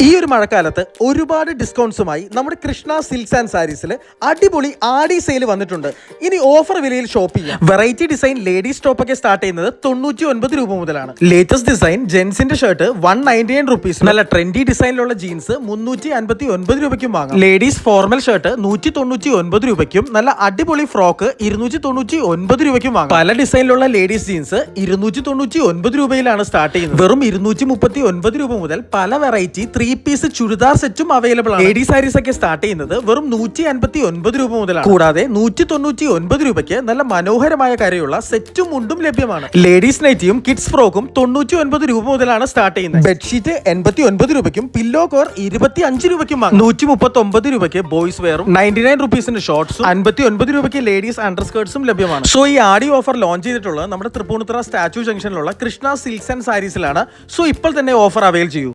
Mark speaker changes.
Speaker 1: ഈ ഒരു മഴക്കാലത്ത് ഒരുപാട് ഡിസ്കൗണ്ട്സുമായി നമ്മുടെ കൃഷ്ണ സിൽക്സ് ആൻഡ് സാരീസിൽ അടിപൊളി ആടി സെയിൽ വന്നിട്ടുണ്ട്. ഇനി ഓഫർ വിലയിൽ ഷോപ്പ് ചെയ്യാം. വെറൈറ്റി ഡിസൈൻ ലേഡീസ് ടോപ്പ് ഒക്കെ സ്റ്റാർട്ട് ചെയ്യുന്നത് 99 രൂപ മുതലാണ്. ലേറ്റസ്റ്റ് ഡിസൈൻ ജെൻസിന്റെ ഷർട്ട് 199 റുപ്പീസ്. നല്ല ട്രെൻഡി ഡിസൈനിലുള്ള ജീൻസ് 359 രൂപയ്ക്കും വാങ്ങാം. ലേഡീസ് ഫോർമൽ ഷർട്ട് 199 രൂപയ്ക്കും നല്ല അടിപൊളി ഫ്രോക്ക് 299 രൂപയ്ക്കും വാങ്ങാം. പല ഡിസൈനിലുള്ള ലേഡീസ് ജീൻസ് 299 രൂപയിലാണ് സ്റ്റാർട്ട് ചെയ്യുന്നത്. വെറും 239 രൂപ മുതൽ പല വെറൈറ്റി 3 പീസ് ചുരിദാർ സെറ്റും അവൈലബിൾ ആണ്. ലേഡീസ് സാരീസ് ഒക്കെ സ്റ്റാർട്ട് ചെയ്യുന്നത് വെറും 159 രൂപ മുതലാണ്. കൂടാതെ 199 രൂപയ്ക്ക് നല്ല മനോഹരമായ കരയുള്ള സെറ്റും മുണ്ടും ലഭ്യമാണ്. ലേഡീസ് നൈറ്റിയും കിഡ്സ് ഫ്രോക്കും 99 രൂപ മുതലാണ് സ്റ്റാർട്ട് ചെയ്യുന്നത്. ബെഡ്ഷീറ്റ് 89 രൂപയ്ക്കും പില്ലോ കവർ 25 രൂപയ്ക്കും വാങ്ങാം. 139 രൂപയ്ക്ക് ബോയ്സ് വെയറും 99 റുപ്പീസിന് ഷോർട്സും 59 രൂപയ്ക്ക് ലേഡീസ് അണ്ടർ സ്കേർട്സും ലഭ്യമാണ്. സോ ഈ ആടി ഓഫർ ലോഞ്ച് ചെയ്തിട്ടുള്ളത് നമ്മുടെ തൃപ്പൂണിത്തുറ സ്റ്റാച്യു ജംഗ്ഷനിലുള്ള കൃഷ്ണ സിൽക്സ് ആൻഡ് സാരീസിലാണ്. സോ ഇപ്പോൾ തന്നെ ഓഫർ അവൈൽ ചെയ്യൂ.